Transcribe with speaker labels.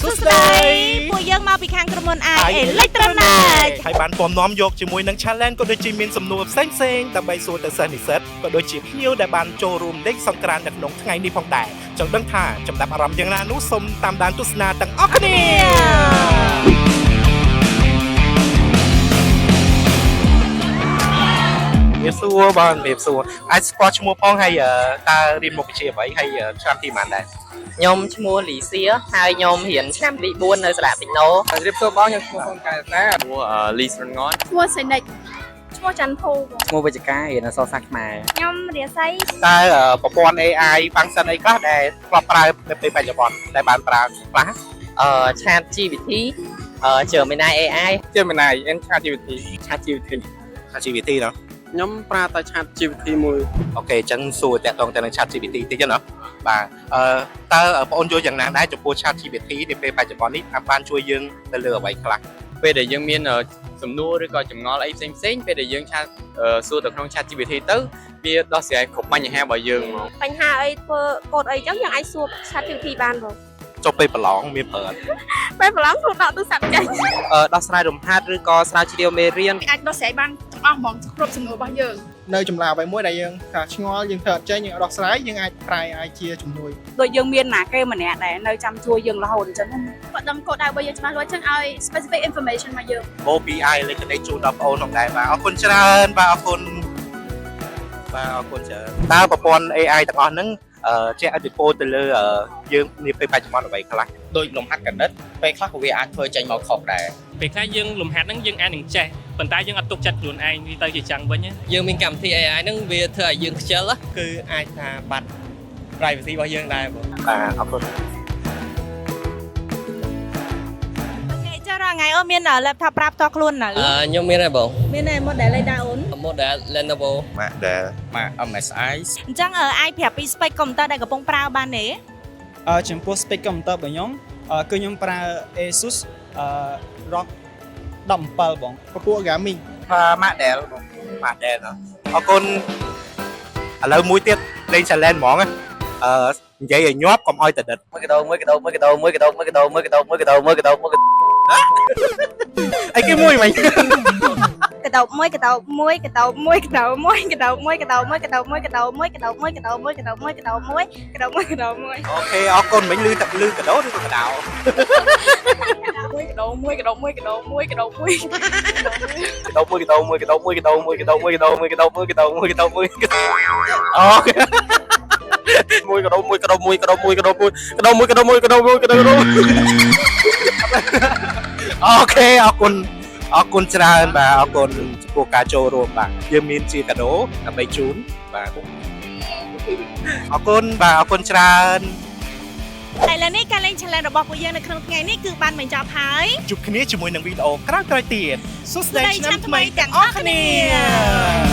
Speaker 1: สุดท้ายពួកយើងមកពីខាងក្រុមហ៊ុន AI Electronic
Speaker 2: ហើយបានពំនាំយកជាមួយនឹង challenge ក៏ដូចជាមានសំណួរផ្សេងៗដើម្បីសួរទៅសិស្សនិស្សិតក៏ដូចជាភ្ញៀវដែលបានចូលរួមលេងសង្ក្រាន្តនៅក្នុងថ្ងៃនេះផងដែរចង់ដឹងថាចំណាប់អារម្មណ៍យ៉ាងណានោះសូមតាមដានទស្សនាទាំងអស់គ្នាវាសួរបងវាសួរអាចស្គាល់ឈ្មោះផងហើយតើរៀនមុខវិជ្ជាអ្វីហើយឆ្នាំទីប៉ុន្មានដែរ
Speaker 3: ខ្ញុំឈ្មោះលីសៀហើយខ្ញុំរៀនឆ្នាំទី4នៅសាលាពេញណូ
Speaker 4: ជម្រាបសួរបងខ្ញុំឈ្មោះហ៊ុនកែតា
Speaker 5: ឈ្មោះលីស្រងន់
Speaker 6: ឈ្មោះសេនិចឈ្មោះច័ន្ទភូ
Speaker 3: ឈ្មោះវិជ្ជការរៀនអក្សរសាស្ត្រខ្មែរ
Speaker 6: ខ្ញុំរាសី
Speaker 2: តើប្រព័ន្ធ AI ហ្វាំងសិនអីខ្លះដែលធ្លាប់ប្រើនៅពេលបច្ចុប្បន្នដែលបានប្រើខ្លះ
Speaker 3: Chat GPT Gemini AI
Speaker 4: ជាមិនណាយ N Chat GPT
Speaker 3: Chat GPT
Speaker 2: ChatGPT ណា
Speaker 4: ខ្ញុំប្រើតែ Chat GPT មួយ
Speaker 2: អូខេអញ្ចឹងសួរតាក់ទងទៅនឹង ChatGPT តិចណាបាទតើបងអូនយល់យ៉ាងណាដែរចំពោះ ChatGPT នាពេលបច្ចុប្បន្ននេះបានជួយយើងទៅលើអ្វីខ្លះ
Speaker 5: ពេលដែលយើងមានសំណួរឬក៏ចម្ងល់អីផ្សេងៗពេលដែលយើងសួរទៅក្នុង Chat GPT ទៅវាដោះស្រាយគ្រប់បញ្ហារបស់យើងហ្មង
Speaker 6: បញ្ហាអីធ្វើកូដអីចឹងយើងអាចសួរ Chat GPT បានបង
Speaker 2: ចុះពេលប្រឡងមានប្រើអត់
Speaker 6: ពេលប្រឡងធ្វើដកទូរស័ព្ទចេញ
Speaker 3: ដោះស្រាយរំហាត់ឬក៏ស្រាវជ្រាវមេរៀន
Speaker 6: អាចដោះស្រាយបានទាំងអស់ហ្មងគ្រប់សំណួររបស់យើង
Speaker 4: នៅចម្លាអ្វីមួយដែលយើងថាឆ្ងល់យើងធ្វើអត់ចេញយើងដោះស្រាយយើងអាចប្រែឲ្យជាជំនួយ
Speaker 7: ដូចយើងមានណាគេម្នាក់ដែលនៅចាំជួយយើងរហូតអញ្ចឹង
Speaker 6: គាត់ដឹងកូដដៅរបស់យើងច្បាស់លាស់ចឹងឲ្យ specific information មកយើង
Speaker 2: OPI លេខនេះជូនដល់បងអូនផងដែរបាទអរគុណច្រើនបាទអរគុណបាទអរគុណច្រើនតើប្រព័ន្ធ AI ទាំងអស់ហ្នឹងជះឥទ្ធិពលទៅលើយើងនាពេលបច្ចុប្បន្នអ្វីខ្លះ
Speaker 3: ដោយលំហាត់កណិតពេលខ្លះក៏វាអាចធ្វើចេញមកខុសដែរ
Speaker 8: ពេលខ្លះយើងលំហាត់ហ្នឹងយើងអាចនឹងចេះប៉ុន្តែយើងអត់ទុកចិត្តខ្លួនឯងវាទៅជាចឹងវិញណា
Speaker 3: យើងមានកម្មវិធី AI ហ្នឹងវាធ្វើឲ្យយើងខ្ជិល
Speaker 4: គឺអាចថាបាត់ privacy របស់យើងដែរបង
Speaker 2: បាទអរគុណ
Speaker 1: អូខេចារាល់ថ្ងៃអូនមាន laptop ប្រាប់តខ្លួននៅ
Speaker 3: ខ្ញុំមានហើយបង
Speaker 1: មានតែ model អីដែរអូន
Speaker 3: model Lenovo
Speaker 2: ម៉ាក់ដែល
Speaker 3: ម៉ាក MSI
Speaker 1: អញ្ចឹងអាចប្រាប់ពី spec computer ដែលកំពុងប្រើបានទេ
Speaker 4: ចំពោះ spec computer របស់ខ្ញុំគឺខ្ញុំប្រើ Asus ROG 17បងពពួក gaming
Speaker 2: ម៉ាក់ដែលម៉ាក់ដែលអរគុណឥឡូវមួយទៀតលេង challenge ហ្មងនិយាយឲ្យញាប់កុំឲ្យតដិត
Speaker 3: មួយកដោមួយកដោមួយកដោមួយកដោមួយកដោមួយកដោមួយកដោមួយកដោមួយកដោ
Speaker 2: អីគេមួយមិញ
Speaker 6: កដោមួយកដោមួយកដោមួយកដោមួយកដោមួយកដោមួយកដោមួយកដោមួយកដោមួយកដោមួយកដោមួយកដោមួយកដោមួយកដោមួយក
Speaker 2: អូខេអរគុណមិញលឺតែលឺកដោឬក៏កដោ
Speaker 6: មួយកដោមួយកដោមួយកដោមួយកដោមួយក
Speaker 2: ដោមួយកដោមួយកដោមួយកដោមួយកដោមួយកដោមួយកដោមួយកដោមួយកដោមួយកដោអូខេមួយកដោមួយកដោមួយកដោមួយកដោមួយកដោមួយកដោមួយកដោមួយកដោអូខេអរគុណច្រើនបាទអរគុណចំពោះការចូលរួមបាទយើងមានជាកាដូដើម្បីជូនបាទអរគុណបាទអរគុណច្រើន
Speaker 1: ឥឡូវនេះការលេង challenge របស់ពួកយើងនៅក្នុងថ្ងៃនេះគឺបានបញ្ចប់ហើយ
Speaker 2: ជួបគ្នាជាមួយនឹងវីដេអូក្រោយៗទៀតសួស្តីឆ្នាំថ្មីទាំងអស់គ្នា